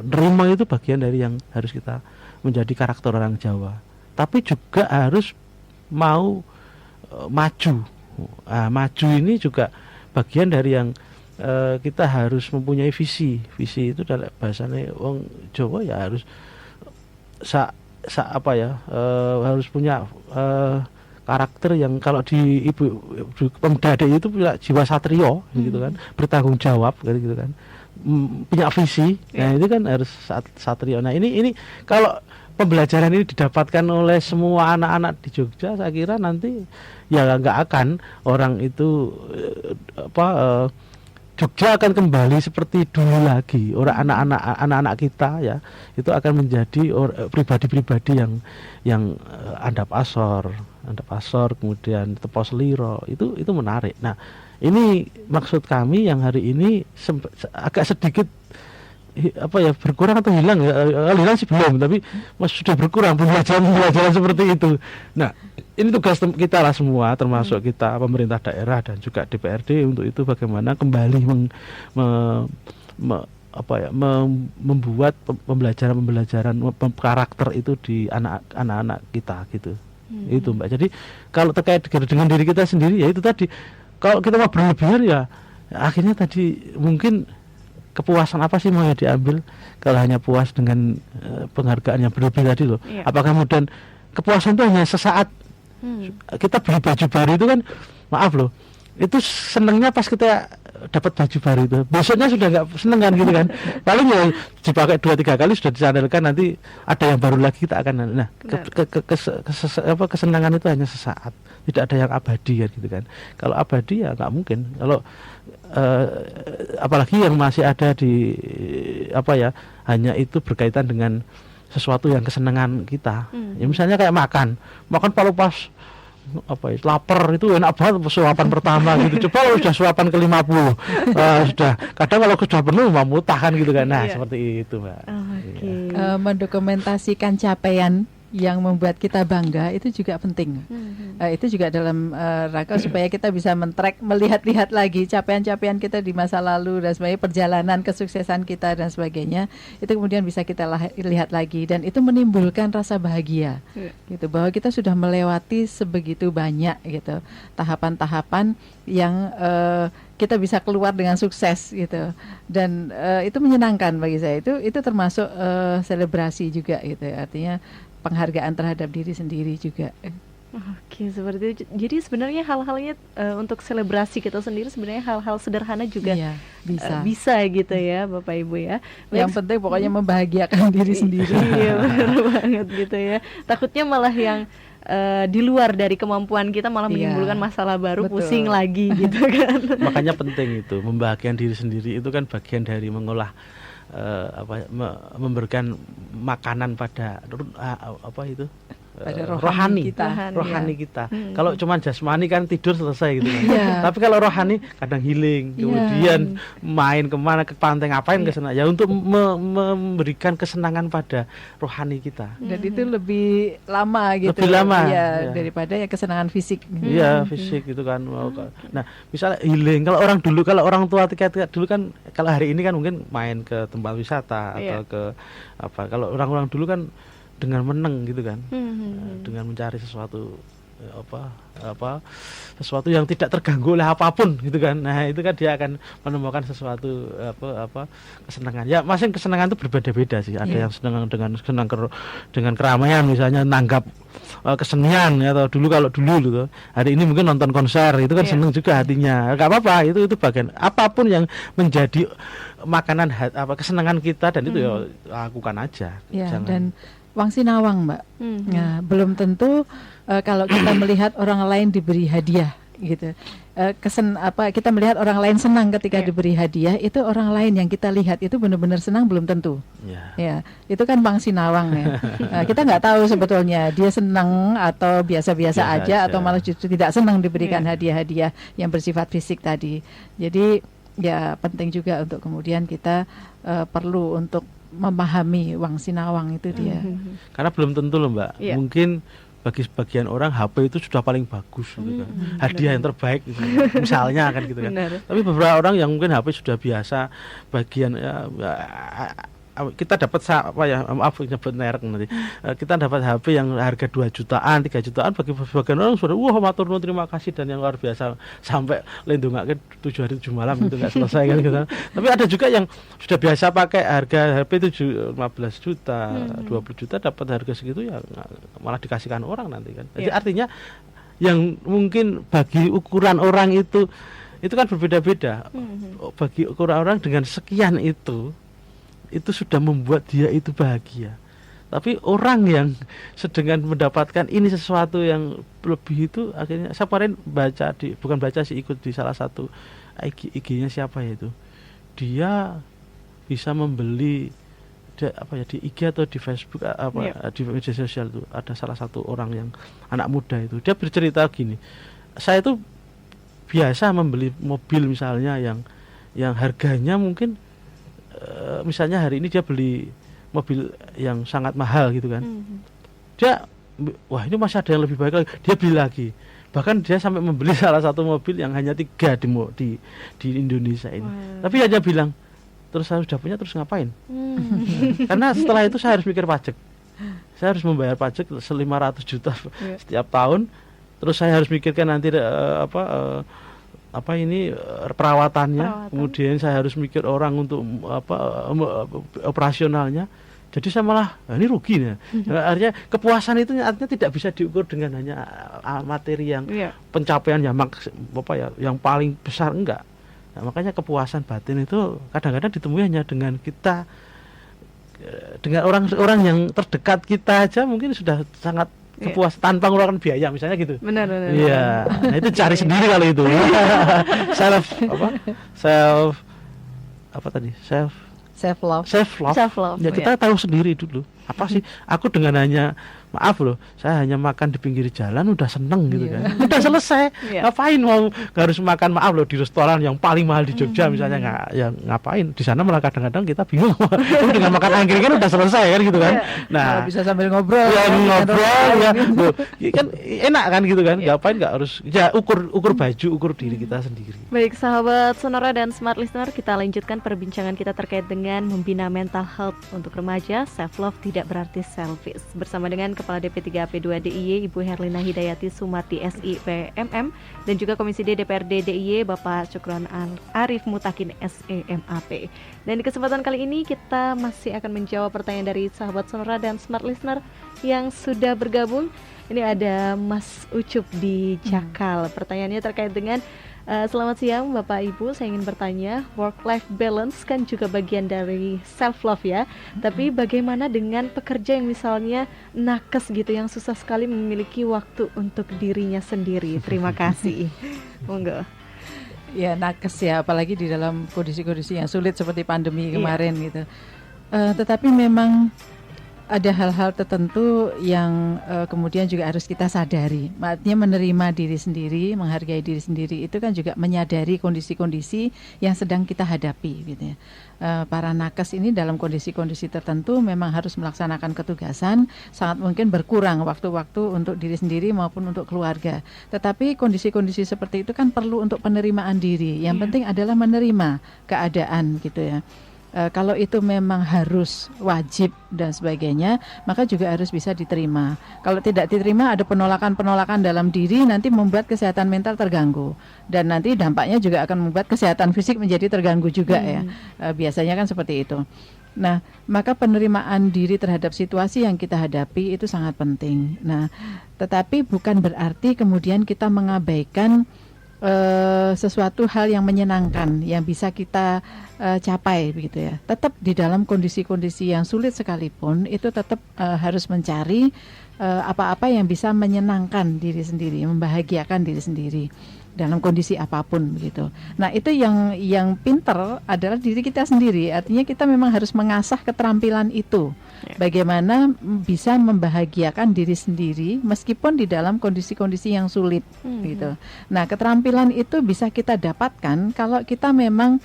Nrimo itu bagian dari yang harus kita menjadi karakter orang Jawa. Tapi juga harus mau maju. Maju ini juga bagian dari yang kita harus mempunyai visi. Visi itu dalam bahasanya wong Jawa ya harus harus punya karakter yang kalau di ibu pemuda itu punya jiwa satrio gitu kan, bertanggung jawab gitu kan, punya visi. Nah itu kan harus satrio. Nah ini kalau pembelajaran ini didapatkan oleh semua anak-anak di Jogja, saya kira nanti ya nggak akan orang itu Jogja akan kembali seperti dulu lagi. Orang anak-anak kita ya itu akan menjadi pribadi-pribadi yang andap asor, kemudian tepos liro, itu menarik. Nah, ini maksud kami yang hari ini agak sedikit berkurang atau hilang ya. Hilang sih belum, tapi sudah berkurang pembelajaran seperti itu. Nah, ini tugas kita lah semua, termasuk kita pemerintah daerah dan juga DPRD untuk itu bagaimana kembali membuat pembelajaran karakter itu di anak-anak kita gitu. Itu Mbak. Jadi kalau terkait dengan diri kita sendiri ya itu tadi, kalau kita mau berlebihan ya akhirnya tadi mungkin kepuasan apa sih mau diambil kalau hanya puas dengan penghargaan yang berlebih tadi loh. Apakah kemudian kepuasan itu hanya sesaat? Kita beli baju baru itu kan, maaf loh, itu senangnya pas kita dapat baju baru itu, besoknya sudah nggak seneng kan gitu kan. Paling ya dipakai 2-3 kali sudah disandalkan, nanti ada yang baru lagi kita akan. Nah, kesenangan itu hanya sesaat, tidak ada yang abadi kan gitu kan. Kalau abadi ya nggak mungkin. Kalau apalagi yang masih ada di hanya itu berkaitan dengan sesuatu yang kesenangan kita. Ya misalnya kayak makan kalau pas lapar itu enak banget suapan pertama gitu. Coba kalau sudah suapan ke-50 sudah kadang kalau sudah penuh mau mutah kan gitu kan. Nah, seperti itu, Mbak. Mendokumentasikan capaian yang membuat kita bangga itu juga penting. Itu juga dalam rangka supaya kita bisa men-track, melihat-lihat lagi capaian-capaian kita di masa lalu dan sebagainya, perjalanan kesuksesan kita dan sebagainya. Itu kemudian bisa kita lihat lagi, dan itu menimbulkan rasa bahagia. Gitu, bahwa kita sudah melewati sebegitu banyak gitu tahapan-tahapan yang kita bisa keluar dengan sukses gitu, dan itu menyenangkan bagi saya. Itu termasuk selebrasi juga gitu, artinya penghargaan terhadap diri sendiri juga. Oke, seperti itu. Jadi sebenarnya hal-halnya untuk selebrasi kita sendiri sebenarnya hal-hal sederhana juga bisa gitu ya, Bapak Ibu ya. Yang penting pokoknya membahagiakan diri sendiri. Iya, benar banget gitu ya. Takutnya malah yang di luar dari kemampuan kita malah menimbulkan masalah baru. Betul. Pusing lagi gitu kan. Makanya penting itu membahagiakan diri sendiri, itu kan bagian dari mengolah memberikan makanan pada pada rohani kita. Kalau cuma jasmani kan tidur selesai gitu kan. Tapi kalau rohani kadang healing, kemudian main kemana, ke pantai, ngapain ke sana ya, untuk memberikan kesenangan pada rohani kita. Dan itu lebih lama gitu. Lebih lama daripada ya kesenangan fisik. Iya, fisik gitu kan. Nah, misalnya healing, kalau orang tua ketika dulu kan, kalau hari ini kan mungkin main ke tempat wisata atau ke kalau orang-orang dulu kan dengan meneng gitu kan, dengan mencari sesuatu sesuatu yang tidak terganggu oleh apapun gitu kan. Nah, itu kan dia akan menemukan sesuatu kesenangan. Ya, masing kesenangan itu berbeda-beda sih. Ada yang senang dengan keramaian, misalnya nanggap kesenian atau kalau dulu gitu. Hari ini mungkin nonton konser, itu kan senang juga hatinya. Enggak apa-apa, itu bagian apapun yang menjadi makanan kesenangan kita, dan itu ya lakukan aja. Dan wangsinawang, Mbak. Nah, belum tentu kalau kita melihat orang lain diberi hadiah gitu. Kita melihat orang lain senang ketika diberi hadiah, itu orang lain yang kita lihat itu benar-benar senang belum tentu. Ya, itu kan wangsinawang ya. Kita nggak tahu sebetulnya dia senang atau biasa-biasa aja atau malah justru tidak senang diberikan hadiah-hadiah yang bersifat fisik tadi. Jadi ya penting juga untuk kemudian kita perlu untuk memahami wangsinawang itu dia. Karena belum tentu loh, Mbak. Mungkin bagi sebagian orang HP itu sudah paling bagus gitu kan. Hadiah yang terbaik gitu. Misalnya kan gitu kan. Tapi beberapa orang yang mungkin HP sudah biasa, bagian kita dapat maaf nyebut merek nanti. Kita dapat HP yang harga 2 jutaan, 3 jutaan, bagi sebagian orang sudah matur nuwun, terima kasih, dan yang luar biasa sampai lendungake 7 hari 7 malam gitu nggak selesai kan gitu. Tapi ada juga yang sudah biasa pakai harga HP itu 15 juta, 20 juta, dapat harga segitu ya malah dikasihkan orang nanti kan. Jadi artinya yang mungkin bagi ukuran orang itu kan berbeda-beda. Bagi ukuran orang dengan sekian itu sudah membuat dia itu bahagia. Tapi orang yang sedang mendapatkan ini sesuatu yang lebih, itu akhirnya saya kemarin ikut di salah satu IG-nya siapa ya itu. Dia bisa membeli di IG atau di Facebook di media sosial itu, ada salah satu orang yang anak muda itu, dia bercerita gini, saya itu biasa membeli mobil misalnya yang harganya mungkin misalnya hari ini dia beli mobil yang sangat mahal gitu kan. Dia ini masih ada yang lebih baik lagi, dia beli lagi. Bahkan dia sampai membeli salah satu mobil yang hanya 3 di Indonesia ini. Tapi dia bilang, terus saya sudah punya, terus ngapain? Karena setelah itu saya harus mikir pajak. Saya harus membayar pajak 500 juta setiap tahun. Terus saya harus mikirkan nanti perawatannya, kemudian saya harus mikir orang untuk operasionalnya. Jadi saya malah ini rugi ya. Artinya kepuasan itu artinya tidak bisa diukur dengan hanya materi yang pencapaian yang paling besar, enggak. Nah, makanya kepuasan batin itu kadang-kadang ditemui hanya dengan kita, dengan orang-orang yang terdekat kita aja mungkin sudah sangat kepuas tanpa mengeluarkan biaya misalnya gitu. Benar. Iya. Nah, itu cari sendiri kalau itu. self love. Ya kita tahu sendiri dulu. Apa sih? Aku dengan hanya maaf loh, saya hanya makan di pinggir jalan udah seneng gitu kan. Udah selesai. Ngapain mau harus makan maaf loh di restoran yang paling mahal di Jogja misalnya, nggak, ya ngapain? Di sana malah kadang-kadang kita bingung. Dengan makan angkringan udah selesai kan gitu kan. Nah, bisa sambil ngobrol. Ya ngobrol ya. Kan enak kan gitu kan. Ngapain nggak harus ya ukur baju, ukur diri kita sendiri. Baik sahabat Sonora dan Smart Listener, kita lanjutkan perbincangan kita terkait dengan membina mental health untuk remaja. Self love tidak berarti selfish. Bersama dengan Kepala DP3AP2 DIY Ibu Herlina Hidayati Sumarti SIPMM dan juga Komisi D DPRD DIY Bapak Syukron Arif Mutakin SEMAP. Dan di kesempatan kali ini kita masih akan menjawab pertanyaan dari sahabat Sonora dan Smart Listener yang sudah bergabung. Ini ada Mas Ucup di Jakal. Pertanyaannya terkait dengan selamat siang Bapak Ibu, saya ingin bertanya, work-life balance kan juga bagian dari self-love ya. Tapi bagaimana dengan pekerja yang misalnya nakes gitu, yang susah sekali memiliki waktu untuk dirinya sendiri? Terima kasih. Monggo. Ya nakes ya, apalagi di dalam kondisi-kondisi yang sulit seperti pandemi kemarin gitu. Tetapi memang ada hal-hal tertentu yang kemudian juga harus kita sadari. Artinya menerima diri sendiri, menghargai diri sendiri itu kan juga menyadari kondisi-kondisi yang sedang kita hadapi gitu ya. Para nakes ini dalam kondisi-kondisi tertentu memang harus melaksanakan ketugasan, sangat mungkin berkurang waktu-waktu untuk diri sendiri maupun untuk keluarga. Tetapi kondisi-kondisi seperti itu kan perlu untuk penerimaan diri. Yang penting adalah menerima keadaan gitu ya. Kalau itu memang harus, wajib dan sebagainya, maka juga harus bisa diterima. Kalau tidak diterima, ada penolakan-penolakan dalam diri, nanti membuat kesehatan mental terganggu. Dan nanti dampaknya juga akan membuat kesehatan fisik menjadi terganggu juga ya. Biasanya kan seperti itu. Nah, maka penerimaan diri terhadap situasi yang kita hadapi itu sangat penting. Nah, tetapi bukan berarti kemudian kita mengabaikan sesuatu hal yang menyenangkan yang bisa kita capai begitu ya. Tetap di dalam kondisi-kondisi yang sulit sekalipun itu tetap harus mencari apa-apa yang bisa menyenangkan diri sendiri, membahagiakan diri sendiri dalam kondisi apapun begitu. Nah, itu yang pinter adalah diri kita sendiri. Artinya kita memang harus mengasah keterampilan itu. Bagaimana bisa membahagiakan diri sendiri meskipun di dalam kondisi-kondisi yang sulit gitu. Nah, keterampilan itu bisa kita dapatkan kalau kita memang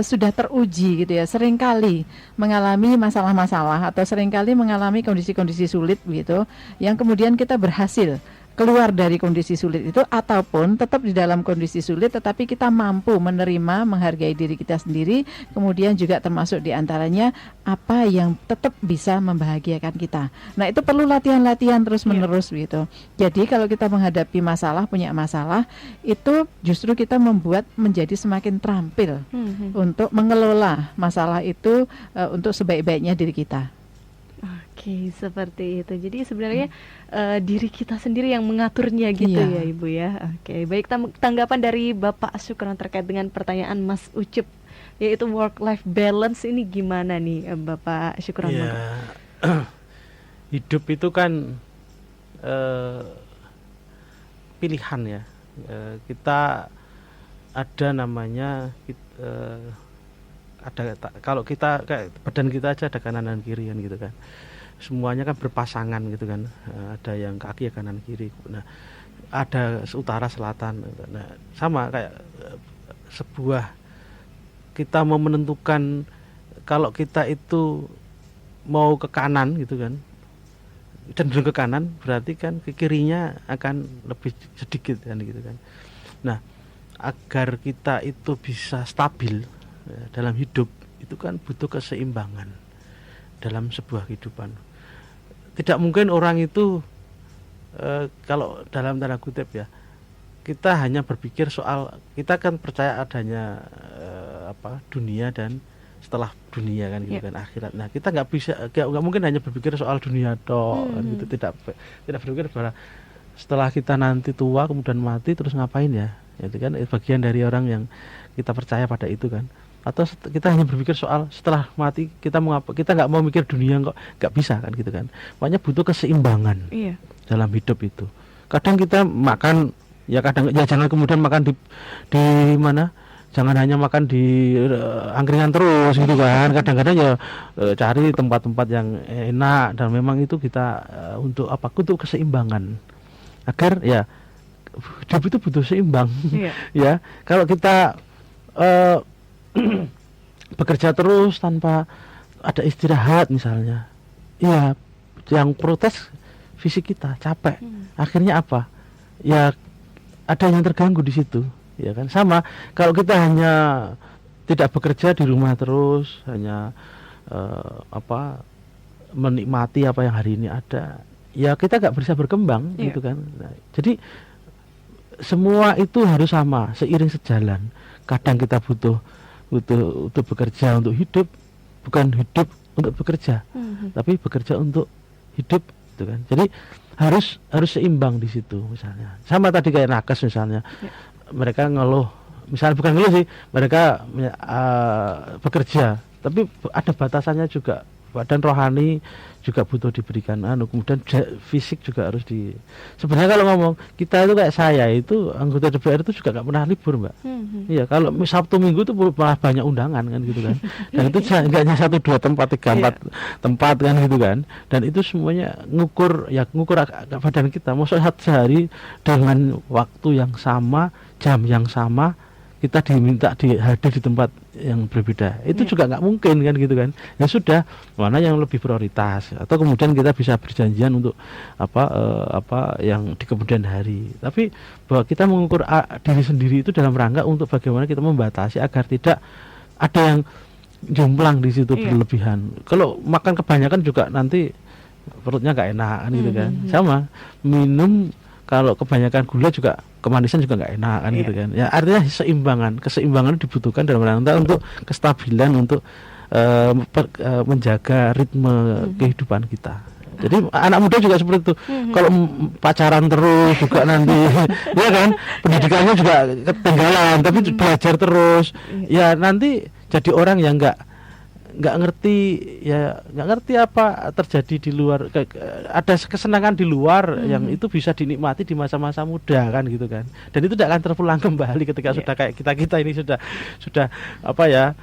sudah teruji gitu ya, seringkali mengalami masalah-masalah atau seringkali mengalami kondisi-kondisi sulit gitu, yang kemudian kita berhasil keluar dari kondisi sulit itu, ataupun tetap di dalam kondisi sulit tetapi kita mampu menerima, menghargai diri kita sendiri, kemudian juga termasuk diantaranya apa yang tetap bisa membahagiakan kita. Nah, itu perlu latihan-latihan terus-menerus gitu. Jadi kalau kita menghadapi masalah, punya masalah, itu justru kita membuat menjadi semakin terampil untuk mengelola masalah itu untuk sebaik-baiknya diri kita. Oke, seperti itu. Jadi sebenarnya diri kita sendiri yang mengaturnya gitu ya Ibu ya. Oke, baik, tanggapan dari Bapak Syukron terkait dengan pertanyaan Mas Ucup, yaitu work-life balance ini gimana nih Bapak Syukron? Ya, hidup itu kan pilihan ya. Kita ada namanya kalau kita kayak badan kita aja ada kanan dan kiri kan gitu kan. Semuanya kan berpasangan gitu kan. Ada yang kaki ya kanan kiri. Nah, ada utara selatan. Nah, sama kayak sebuah kita mau menentukan kalau kita itu mau ke kanan gitu kan. Cenderung ke kanan berarti kan ke kirinya akan lebih sedikit kan gitu kan. Nah, agar kita itu bisa stabil dalam hidup itu kan butuh keseimbangan dalam sebuah kehidupan. Tidak mungkin orang itu kalau dalam tanda kutip ya, kita hanya berpikir soal, kita kan percaya adanya dunia dan setelah dunia kan gitu kan, akhirat. Nah, kita nggak mungkin hanya berpikir soal dunia toh kan, gitu. Tidak berpikir bahwa setelah kita nanti tua kemudian mati terus ngapain ya. itu kan bagian dari orang yang kita percaya pada itu kan. Atau kita hanya berpikir soal setelah mati kita mau apa, kita nggak mau mikir dunia, kok nggak bisa kan gitu kan. Makanya butuh keseimbangan dalam hidup itu. Kadang kita makan ya, kadang ya jangan kemudian makan di mana, jangan hanya makan di angkringan terus gitu kan. Kadang-kadang ya cari tempat-tempat yang enak, dan memang itu kita untuk apa, untuk keseimbangan agar ya hidup itu butuh seimbang. Ya kalau kita bekerja terus tanpa ada istirahat misalnya, ya yang protes fisik kita, capek. Akhirnya apa? Ya ada yang terganggu di situ, ya kan. Sama kalau kita hanya tidak bekerja di rumah terus, hanya menikmati apa yang hari ini ada, ya kita nggak bisa berkembang gitu kan. Nah, jadi semua itu harus sama, seiring sejalan. Kadang kita butuh untuk bekerja untuk hidup, bukan hidup untuk bekerja, tapi bekerja untuk hidup, gitu kan. Jadi harus seimbang di situ misalnya. Sama tadi kayak nakes misalnya, mereka ngeluh, misalnya bukan ngeluh sih, mereka bekerja, tapi ada batasannya juga. Badan rohani juga butuh diberikan kemudian fisik juga harus sebenarnya kalau ngomong kita itu kayak saya itu anggota DPR itu juga nggak pernah libur, Mbak. Iya, kalau Sabtu Minggu itu malah banyak undangan kan gitu kan. Dan itu nggak hanya 1, 2 tempat, 3, 4 tempat kan gitu kan. Dan itu semuanya ngukur badan kita. Maksudnya sehari dengan waktu yang sama, jam yang sama, kita diminta hadir di tempat yang berbeda, itu juga nggak mungkin kan gitu kan. Ya sudah, mana yang lebih prioritas, atau kemudian kita bisa berjanjian untuk apa yang di kemudian hari. Tapi bahwa kita mengukur diri sendiri itu dalam rangka untuk bagaimana kita membatasi agar tidak ada yang jomplang di situ berlebihan. Kalau makan kebanyakan juga nanti perutnya nggak enak kan gitu kan. Sama minum, kalau kebanyakan gula juga kemanisan juga nggak enak kan gitu kan. Ya artinya keseimbangan dibutuhkan dalam rangka untuk kestabilan, untuk menjaga ritme kehidupan kita. Jadi anak muda juga seperti itu. Kalau pacaran terus juga nanti ya kan, pendidikannya juga ketinggalan, tapi belajar terus, ya nanti jadi orang yang nggak ngerti apa terjadi di luar, ada kesenangan di luar yang itu bisa dinikmati di masa-masa muda kan gitu kan. Dan itu tidak akan terpulang kembali ketika sudah kayak kita ini sudah apa ya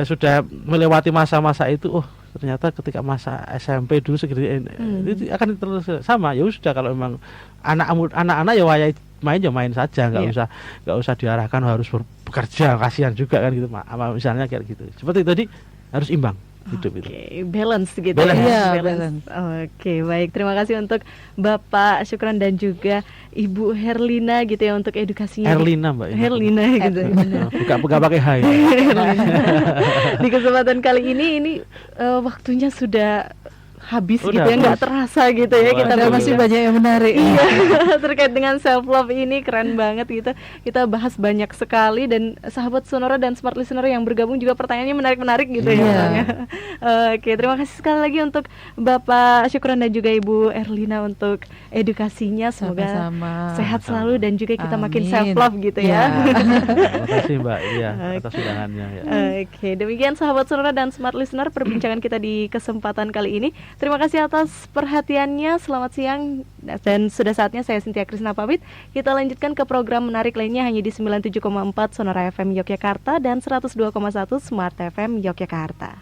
sudah melewati masa-masa itu. Oh, ternyata ketika masa SMP dulu segini itu akan terus sama. Ya sudah, kalau memang anak-anak ya main saja, nggak usah diarahkan harus bekerja, kasihan juga kan gitu. Misalnya kayak gitu. Seperti tadi harus imbang hidup itu. Balance gitu. Balance. Oke, baik. Terima kasih untuk Bapak Syukron dan juga Ibu Herlina gitu ya untuk edukasinya. Herlina, Mbak. Herlina gitu. Bukan pakai H. Di kesempatan kali ini waktunya sudah habis gitu ya, nggak terasa gitu ya. Kita masih banyak yang menarik. Terkait dengan self love ini keren banget gitu. Kita bahas banyak sekali, dan sahabat Sonora dan Smart Listener yang bergabung juga pertanyaannya menarik-menarik gitu ya. Oke, terima kasih sekali lagi untuk Bapak Syukron dan juga Ibu Erlina untuk edukasinya. Semoga sama-sama sehat selalu dan juga kita makin self love gitu ya. Terima kasih, Mbak. Iya, atas undangannya ya. Oke, demikian sahabat Sonora dan Smart Listener perbincangan kita di kesempatan kali ini. Terima kasih atas perhatiannya. Selamat siang, dan sudah saatnya saya Cynthia Krisna pamit. Kita lanjutkan ke program menarik lainnya hanya di 97,4 Sonora FM Yogyakarta dan 102,1 Smart FM Yogyakarta.